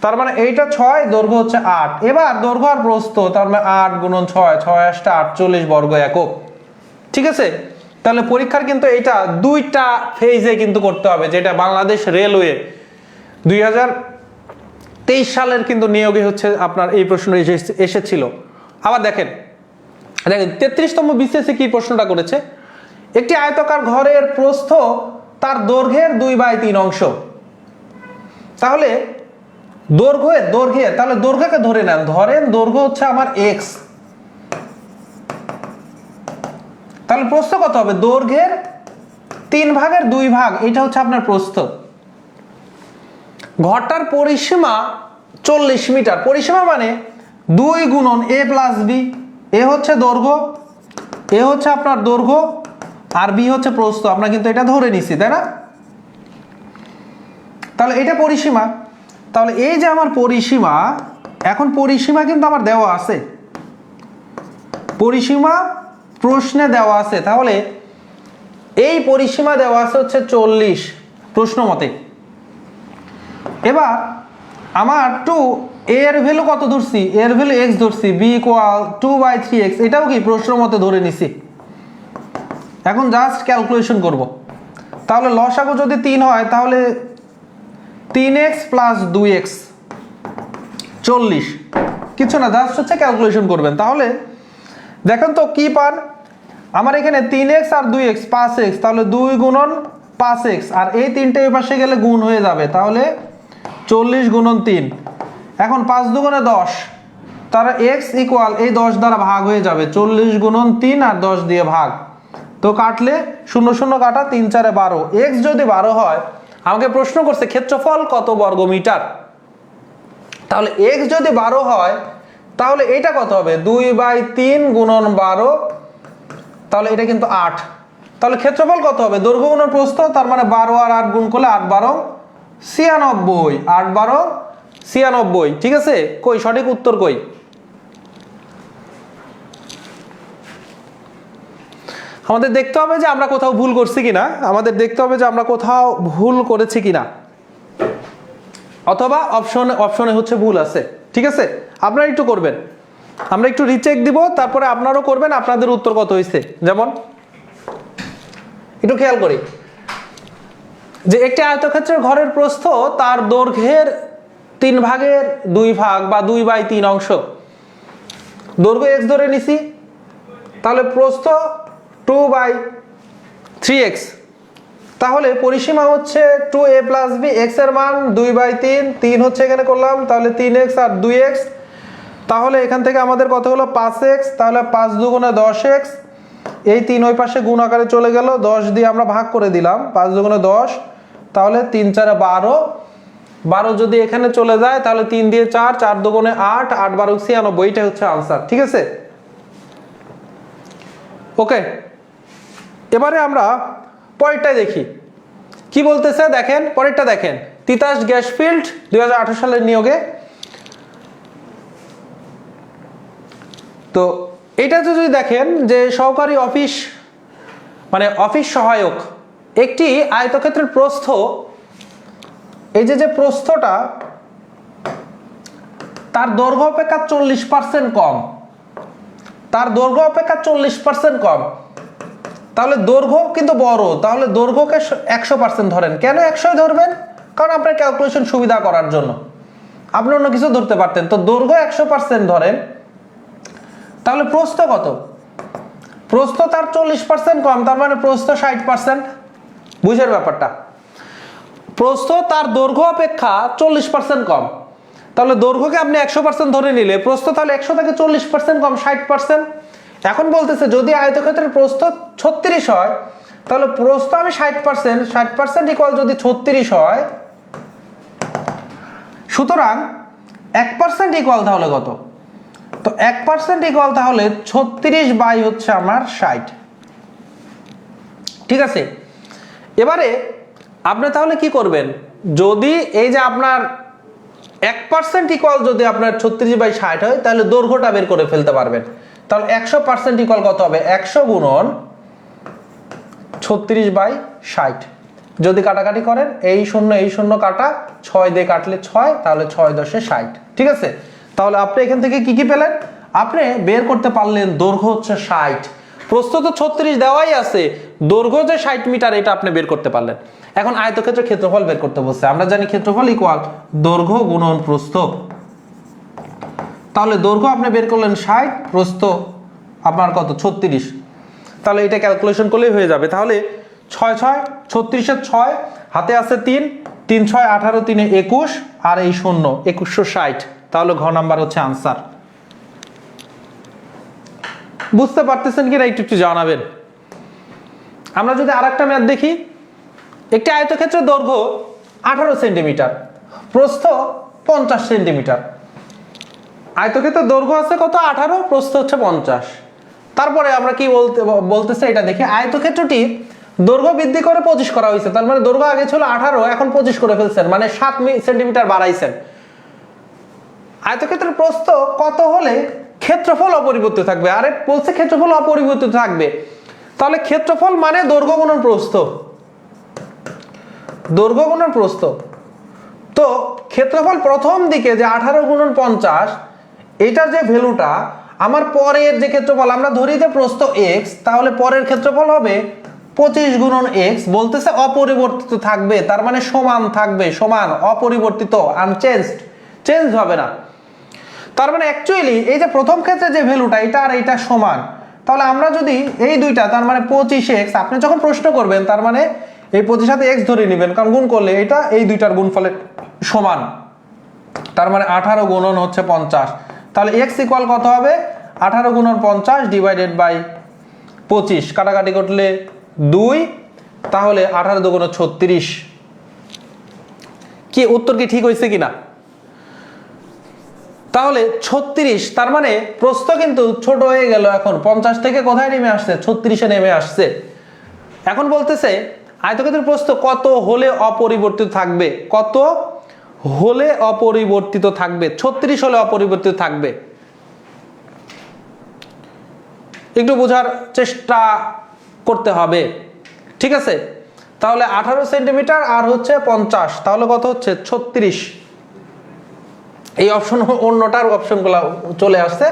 তার মানে এইটা 6, দৈর্ঘ্য হচ্ছে 8। এবার দৈর্ঘ্য আর প্রস্থ, তার মানে 8 গুণন 6, 6 8 48 বর্গ একক, ঠিক আছে। তাহলে পরীক্ষার কিন্তু এটা 2টা ফেজে কিন্তু করতে হবে, যেটা বাংলাদেশ রেলওয়ে 2023 সালের কিন্তু নিয়োগে হচ্ছে আপনার এই প্রশ্ন এসেছিল। আবার দেখেন 33তম বিসিএস কি প্রশ্নটা করেছে, একটি আয়তাকার ঘরের প্রস্থ তার দৈর্ঘ্যের 2/3 অংশ। তাহলে দৈর্ঘ্যের তাহলে দৈর্ঘ্যকে ধরে নেন, ধরেন দৈর্ঘ্য হচ্ছে আমার x, তাহলে প্রস্থ কত হবে? দৈর্ঘ্যের 3/2 এটা হচ্ছে আপনার প্রস্থ। ঘরটার পরিসীমা 40 মিটার, পরিসীমা মানে 2 গুণন a প্লাস b, এ হচ্ছে দৈর্ঘ্য, এ হচ্ছে আপনার দৈর্ঘ্য আর বি হচ্ছে প্রস্থ, আমরা কিন্তু এটা ধরে নিছি, তাই না? তাহলে এটা পরিসীমা, তাহলে এই যে আমার পরিসীমা, এখন পরিসীমা কিন্তু আমার দেওয়া আছে, পরিসীমা প্রশ্নে দেওয়া আছে, তাহলে এই পরিসীমা দেওয়া আছে হচ্ছে 40 প্রশ্ন মতে। এবার আমার 2 এর ভ্যালু কত ধরছি? এর ভ্যালু x ধরছি, b ইকুয়াল 2/3x, এটাও কি প্রশ্ন মতে ধরে নিছি। এখন জাস্ট ক্যালকুলেশন করব, তাহলে লসাগু যদি 3 হয় তাহলে 3x প্লাস 2x 40, কিছু না, জাস্ট হচ্ছে ক্যালকুলেশন করবেন। তাহলে দেখেন তো কি পান, আমার এখানে 3x আর 2x 5x, তাহলে 2 গুণন 5x, আর এই 3টে এই পাশে গেলে গুণ হয়ে যাবে, তাহলে 40 গুণন 3। এখন 5 দুগুণে 10, তার x ইকুয়াল এই 10 দ্বারা ভাগ হয়ে যাবে, 40 গুণন 3 আর 10 দিয়ে ভাগ। তো কাটলে 0 0 কাটা, 3 4 12। x যদি 12 হয়, আমাকে প্রশ্ন করছে ক্ষেত্রফল কত বর্গ মিটার। তাহলে x যদি 12 হয়, তাহলে এটা কত হবে, 2/3 গুণন 12, তাহলে এটা কিন্তু 8। তাহলে ক্ষেত্রফল কত হবে, দৈর্ঘ্য গুণন প্রস্থ, তার মানে 12 আর 8 গুণ করলে 8 12 96, 8 12 96। ঠিক আছে, কই সঠিক উত্তর কই? আমাদের দেখতে হবে যে আমরা কোথাও ভুল করছি কিনা, আমাদের দেখতে হবে যে আমরা কোথাও ভুল করেছি কিনা, অথবা অপশনে হচ্ছে ভুল আছে। ঠিক আছে, আপনারা একটু করবেন, আমরা একটু রিচেক দিব, তারপরে আপনারাও করবেন আপনাদের উত্তর কত হয়েছে। যেমন একটু খেয়াল করি যে একটি আয়তক্ষেত্রের ঘরের প্রস্থ তার দৈর্ঘ্যের 3 ভাগের 2 ভাগ বা 2/3 অংশ। দৈর্ঘ্য x ধরে নিছি, তাহলে প্রস্থ 2/3x, তাহলে পরিসীমা হচ্ছে 2a + b, x এর মান 2/3, 3 হচ্ছে এখানে করলাম, তাহলে 3x আর 2x, তাহলে এখান থেকে আমাদের কত হলো 5x, তাহলে 5 দুগুণে 10x, এই 3 ওই পাশে গুণ আকারে চলে গেল, 10 দিয়ে আমরা ভাগ করে দিলাম, 5 দুগুণে 10, তাহলে 3 4 12, 12 যদি এখানে চলে যায় তাহলে 3 দিয়ে 4, 4 দুগুণে 8, 8 12 96, এইটা হচ্ছে আনসার। ঠিক আছে, ওকে। এবারে আমরা পরেরটা দেখি কি বলতেছে, দেখেন পরেরটা দেখেন। তিতাস গ্যাস ফিল্ড 2018 সালের নিয়োগে, তো এটা যদি দেখেন যে সহকারী অফিস মানে অফিস সহায়ক একটি আয়তক্ষেত্রের প্রস্থ, এই যে প্রস্থটা তার দৈর্ঘ্য অপেক্ষা 40% কম, তার দৈর্ঘ্য অপেক্ষা 40% কম, তাহলে দৈর্ঘ্য কিন্তু বড়, তাহলে দৈর্ঘ্যকে 100% ধরেন। কেন 100 ধরবেন? কারণ আপনার ক্যালকুলেশন সুবিধা করার জন্য, আপনি অন্য কিছু ধরতে পারতেন, তো দৈর্ঘ্য 100% ধরেন। তাহলে প্রস্থ কত, প্রস্থ তার 40% কম, তার মানে প্রস্থ 60%। বুঝের ব্যাপারটা, প্রস্থ তার দৈর্ঘ্য অপেক্ষা 40% কম, তাহলে দৈর্ঘ্যকে আপনি 100% ধরে নিলে প্রস্থ তাহলে 100 থেকে 40% কম, 60%। এখন বলতেছে যদি আয়তক্ষেত্রের প্রস্থ 36 হয়, তাহলে প্রস্থ আমি 60%, 60% ইকুয়াল যদি 36 হয়, সুতরাং 1% ইকুয়াল তাহলে কত, তো 1% ইকুয়াল তাহলে 36 বাই হচ্ছে আমার 60। ঠিক আছে, এবারে আপনি তাহলে কি করবেন, যদি এই যে আপনার 1% ইকুয়াল যদি আপনার 36/60 হয়, তাহলে দৈর্ঘ্যটা বের করে ফেলতে পারবেন। তাহলে 100% ইকুয়াল কত হবে, 100 গুণন 36/60। যদি কাটাকাটি করেন, এই শূন্য কাটা, 6 দিয়ে কাটলে 6, তাহলে 6 × 10 = 60। ঠিক আছে, তাহলে আপনি এখান থেকে কি কি পেলেন, আপনি বের করতে পারলেন দৈর্ঘ্য হচ্ছে 60, প্রস্থ তো 36 দেওয়াই আছে, দৈর্ঘ্য যে 60 মিটার এটা আপনি বের করতে পারলেন। এখন আয়তক্ষেত্রের ক্ষেত্রফল বের করতে বলছে, আমরা জানি ক্ষেত্রফল ইকুয়াল দৈর্ঘ্য গুণন প্রস্থ, তাহলে দৈর্ঘ্য আপনি বের করলেন 60, প্রস্থ আপনার কত 36, তাহলে এটা ক্যালকুলেশন করলেই হয়ে যাবে। তাহলে 6 6 36 6, হাতে আছে 3, 3 6 18, 3 21, আর এই 0 2160, তাহলে ঘ নাম্বার হচ্ছে আনসার। বুঝতে পারতেছেন কিনা একটু জানাবেন। আমরা যদি আরেকটা ম্যাথ দেখি, একটি আয়তক্ষেত্রের দৈর্ঘ্য 18 সেন্টিমিটার, প্রস্থ 50 সেন্টিমিটার। আয়তক্ষেত্রের দৈর্ঘ্য আছে কত 18, প্রস্থ হচ্ছে 50। তারপরে আমরা কি বলতেছে এটা দেখি, আয়তক্ষেত্রটি দৈর্ঘ্য বৃদ্ধি করে 25 করা হয়েছে, তার মানে দৈর্ঘ্য আগে ছিল 18, এখন 25 করে ফেলছেন, মানে 7 সেন্টিমিটার বাড়াইছেন। আয়তক্ষেত্রের প্রস্থ কত হলে ক্ষেত্রফল অপরিবর্তিত থাকবে, আরে বলছে ক্ষেত্রফল অপরিবর্তিত থাকবে, তাহলে ক্ষেত্রফল মানে দৈর্ঘ্য গুণন প্রস্থ, দৈর্ঘ্য গুণন প্রস্থ। তো ক্ষেত্রফল প্রথম দিকে যে 18 গুণন 50, এটার যে ভ্যালুটা আমার পরের যে ক্ষেত্রফল, আমরা ধরি যে প্রস্থ x, তাহলে পরের ক্ষেত্রফল হবে 25 গুণন x, বলতেছে অপরিবর্তিত থাকবে, তার মানে সমান থাকবে, সমান অপরিবর্তিত, আনচেঞ্জড, চেঞ্জ হবে না। তার মানে অ্যাকচুয়ালি এই যে প্রথম ক্ষেত্রে যে ভ্যালুটা এটা আর এটা সমান, তাহলে আমরা যদি এই দুইটা তার মানে 25x আপনি যখন প্রশ্ন করবেন তার মানে এই 25 সাথে x ধরে নেবেন, কারণ গুণ করলে এটা এই দুইটার গুণফলের সমান, তার মানে 18 গুণন হচ্ছে 50। তাহলে x ইকুয়াল কত হবে? 18 গুণন 50 ডিভাইডেড বাই 25, কাটাকাটি করলে 2, তাহলে 18 দুগুণ 36। কি উত্তর কি ঠিক হয়েছে কিনা? তাহলে 36, তার মানে প্রস্থ কিন্তু ছোট হয়ে গেল, এখন 50 থেকে কোথায় নেমে আসছে? 36-এ নেমে আসছে। এখন বলতেছে আয়তক্ষেত্রের প্রস্থ কত হলে অপরিবর্তিত থাকবে? কত হলে অপরিবর্তিত থাকবে? 36 হলে অপরিবর্তিত থাকবে। একটু বোঝার চেষ্টা করতে হবে, ঠিক আছে? তাহলে 18 সেন্টিমিটার আর হচ্ছে 50, তাহলে কত হচ্ছে? 36। এই অপশন অন্যটার অপশনগুলো চলে আসছে,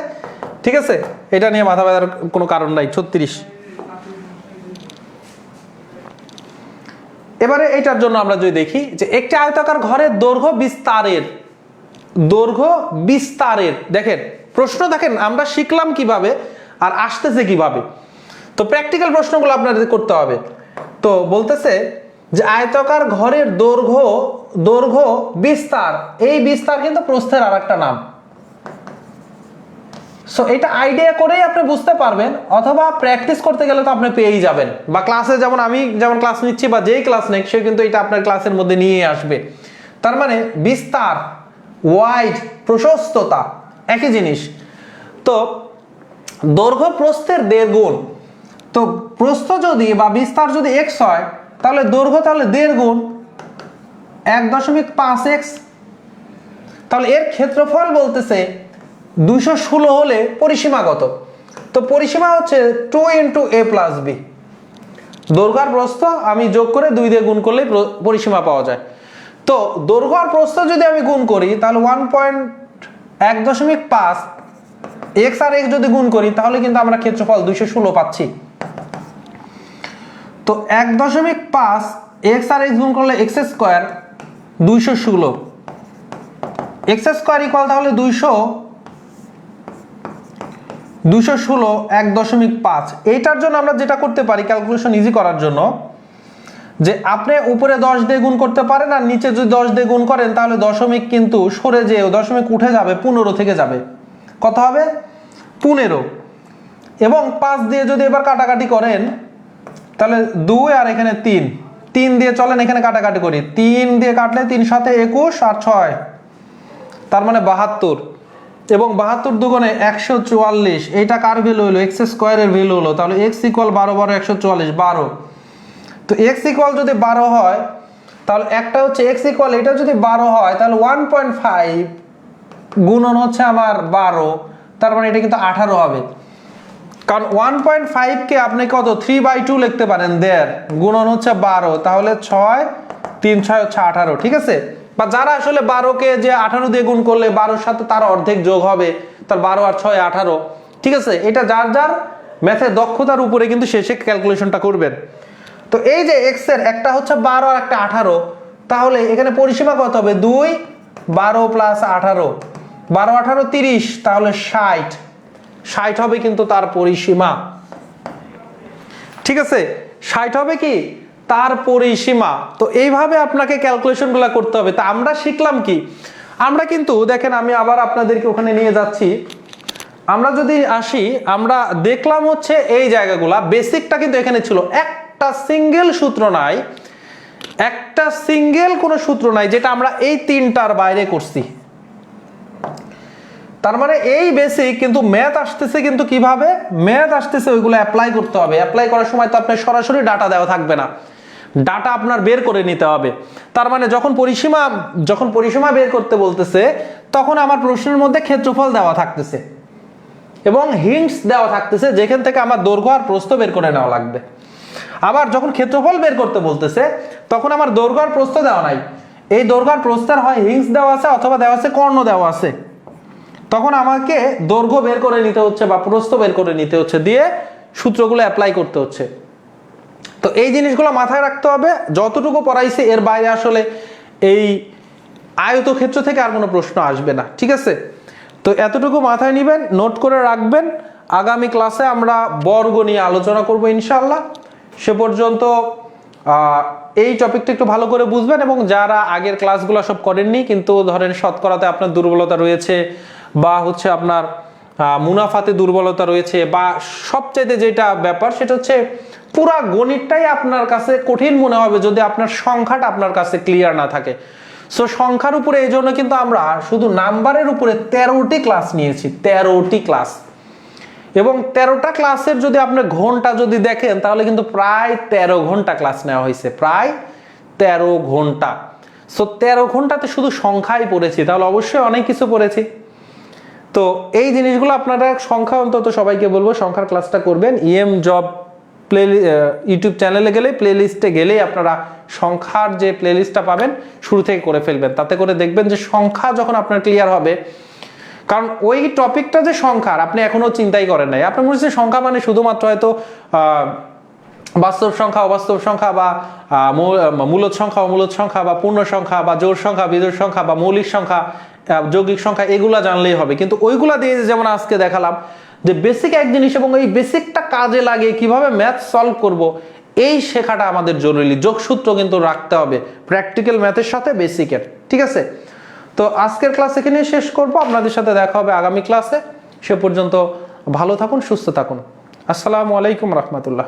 ঠিক আছে? এটা নিয়ে মাথা ব্যথার কোনো কারণ নাই। 36। এবারে এটার জন্য আমরা যদি দেখি যে একটি আয়তাকার ঘরের দৈর্ঘ্য বিস্তারের দেখেন প্রশ্ন, দেখেন আমরা শিখলাম কিভাবে আর আসতেছে কিভাবে। তো প্র্যাকটিক্যাল প্রশ্নগুলো আপনাদের করতে হবে। তো বলতেছে যে আয়তাকার ঘরের দৈর্ঘ্য বিস্তার, এই বিস্তার কিন্তু প্রস্থের আরেকটা নাম। সো এটা আইডিয়া করেই আপনি বুঝতে পারবেন, অথবা প্র্যাকটিস করতে গেলে তো আপনি পেয়েই যাবেন, বা ক্লাসে যেমন আমি যেমন ক্লাস নিচ্ছি বা যেই ক্লাস নেই সে কিন্তু এটা আপনার ক্লাসের মধ্যে নিয়ে আসবে। তার মানে বিস্তার, ওয়াইড, প্রশস্ততা একই জিনিস। তো দৈর্ঘ্য প্রস্থের 1.5 গুণ। তো প্রস্থ যদি বা বিস্তার যদি x হয় তাহলে দৈর্ঘ্য তাহলে 1.5 গুণ 1.5x। তাহলে এর ক্ষেত্রফল বলতেছে 216 হলে পরিসীমা কত? তো পরিসীমা হচ্ছে 2 × a + b। দৈর্ঘ্য আর প্রস্থ আমি যোগ করে 2 দিয়ে গুণ করলেই পরিসীমা পাওয়া যায়। তো দৈর্ঘ্য আর প্রস্থ যদি আমি গুণ করি তাহলে 1.5 x আর x যদি গুণ করি তাহলে কিন্তু আমরা ক্ষেত্রফল 216 পাচ্ছি। তো 1.5 x আর x গুণ করলে x² 216, x² ইকুয়াল তাহলে 216 1.5। এইটার জন্য আমরা যেটা করতে পারি ক্যালকুলেশন ইজি করার জন্য, যে আপনি উপরে 10 দিয়ে গুণ করতে পারেন আর নিচে যদি 10 দিয়ে গুণ করেন তাহলে দশমিক কিন্তু সরে যেয়ে দশমিক উঠে যাবে, 15 থেকে যাবে। কত হবে? 15। এবং 5 দিয়ে যদি এবার কাটাকাটি করেন তাহলে 2 আর এখানে 3 দিয়ে চলেন এখানে কাটাকাটি করি, 3 দিয়ে কাটলে 3 সাথে 21 আর 6, তার মানে 72। এবং 72 দুগুণে 144, এইটা কার ভ্যালু হলো? x² এর ভ্যালু হলো। তাহলে x ইকুয়াল 12 12 144 12। তো x ইকুয়াল যদি 12 হয় তাহলে একটা হচ্ছে x ইকুয়াল, এটা যদি 12 হয় তাহলে 1.5 গুণন হচ্ছে আমার 12, তার মানে এটা কিন্তু 18 হবে। কারণ 1.5 কে আপনি কত 3/2 লিখতে পারেন, দেড় গুণন হচ্ছে 12, তাহলে 6 3 6 হচ্ছে 18, ঠিক আছে? বা যারা আসলে 12 কে যে 18 দিয়ে গুণ করলে 12 সাথে তার অর্ধেক যোগ হবে, তার 12 আর 6 18, ঠিক আছে? এটা যার যার ম্যাথের দক্ষতার উপরে কিন্তু শেষে ক্যালকুলেশনটা করবেন। তো এই যে x এর একটা হচ্ছে 12 আর একটা 18, তাহলে এখানে পরিসীমা কত হবে? 2 12 + 18, 12 18 30, তাহলে 60 হবে কিন্তু তার পরিসীমা, ঠিক আছে? 60 হবে কি তার পরিসীমা। তো এইভাবে আপনাকে ক্যালকুলেশনগুলো করতে হবে। তা আমরা শিখলাম কি? আমরা কিন্তু দেখেন আমি আবার আপনাদেরকে ওখানে নিয়ে যাচ্ছি। আমরা যদি আসি আমরা দেখলাম হচ্ছে এই জায়গাগুলা বেসিকটা কিন্তু এখানে ছিল, একটা সিঙ্গেল সূত্র নাই, একটা সিঙ্গেল কোনো সূত্র নাই যেটা আমরা এই তিনটার বাইরে করছি। তার মানে এই বেসিক কিন্তু ম্যাথ আসতেছে, কিন্তু কিভাবে ম্যাথ আসতেছে ওইগুলো অ্যাপ্লাই করতে হবে। অ্যাপ্লাই করার সময় তো আপনার সরাসরি ডাটা দেওয়া থাকবে না, ডাটা আপনার বের করে নিতে হবে। তার মানে যখন পরিসীমা বের করতে বলতেছে তখন আমার প্রশ্নের মধ্যে ক্ষেত্রফল দেওয়া থাকতেছে এবং হিন্টস দেওয়া থাকতেছে যেখান থেকে আমার দৈর্ঘ্য আর প্রস্থ বের করে নেওয়া লাগবে। আবার যখন ক্ষেত্রফল বের করতে বলতেছে তখন আমার দৈর্ঘ্য আর প্রস্থ দেওয়া নাই, এই দৈর্ঘ্য আর প্রস্থের হয় হিন্টস দেওয়া আছে অথবা দেওয়া আছে কর্ণ দেওয়া আছে। তখন আমাকে দৈর্ঘ্য বের করে নিতে হচ্ছে বা প্রস্থ বের করে নিতে হচ্ছে, দিয়ে সূত্রগুলো অ্যাপ্লাই করতে হচ্ছে। তো এই জিনিসগুলো মাথায় রাখতে হবে। যতটুকু পড়াইছে এর বাইরে আসলে এই আয়তক্ষেত্র থেকে আর কোনো প্রশ্ন আসবে না, ঠিক আছে? তো এতটুকু মাথায় নেবেন, নোট করে রাখবেন। আগামী ক্লাসে আমরা বর্গ নিয়ে আলোচনা করব ইনশাআল্লাহ। সে পর্যন্ত এই টপিকটা একটু ভালো করে বুঝবেন, এবং যারা আগের ক্লাসগুলো সব করেননি কিন্তু ধরেন শতকরাতে আপনার দুর্বলতা রয়েছে, বা হচ্ছে আপনার মুনাফাতে দুর্বলতা রয়েছে, বা সবচাইতে যেটা ব্যাপার সেটা হচ্ছে পুরা গণিতটাই আপনার কাছে কঠিন মনে হবে যদি আপনার সংখ্যাটা আপনার কাছে ক্লিয়ার না থাকে। সো সংখ্যার উপরে এই জন্য কিন্তু আমরা শুধু নাম্বারের উপরে 13টি ক্লাস নিয়েছি, 13টি ক্লাস, এবং 13টা ক্লাসের যদি আপনি ঘন্টা যদি দেখেন তাহলে কিন্তু প্রায় 13 ঘন্টা ক্লাস নেওয়া হয়েছে, প্রায় 13 ঘন্টা। সো 13 ঘন্টাতে শুধু সংখ্যাই পড়েছি, তাহলে অবশ্যই অনেক কিছু পড়েছি। তো এই জিনিসগুলো আপনারা সংখ্যা অন্তত সবাইকে বলবো সংখ্যার ক্লাসটা করবেন। ইএম জব প্লে ইউটিউব চ্যানেলে গেলে প্লে লিস্টে গেলেই আপনারা সংখ্যার যে প্লে লিস্টটা পাবেন শুরু থেকে করে ফেলবেন, তাতে করে দেখবেন যে সংখ্যা যখন আপনার ক্লিয়ার হবে, কারণ ওই টপিকটা যে সংখ্যার আপনি এখনো চিন্তাই করেন নাই, আপনার মনে হচ্ছে সংখ্যা মানে শুধুমাত্র হয়তো বাস্তব সংখ্যা, অবাস্তব সংখ্যা, বা মূলদ সংখ্যা, অমূলদ সংখ্যা, বা পূর্ণ সংখ্যা, বা জোড় সংখ্যা, বিজোড় সংখ্যা, বা মৌলিক সংখ্যা, যৌগিক সংখ্যা, এগুলা জানলেই হবে। কিন্তু ওইগুলা দিয়ে যেমন আজকে দেখালাম যে বেসিক এক জিনিস, এবং এই বেসিকটা কাজে লাগে কিভাবে ম্যাথ সলভ করব, এই শেখাটা আমাদের জরুরি। যোগসূত্র কিন্তু রাখতে হবে প্র্যাকটিক্যাল ম্যাথের সাথে বেসিকের, ঠিক আছে? তো আজকের ক্লাস এখানে শেষ করব, আপনাদের সাথে দেখা হবে আগামী ক্লাসে। সে পর্যন্ত ভালো থাকুন, সুস্থ থাকুন। আসসালামু আলাইকুম রহমতুল্লাহ।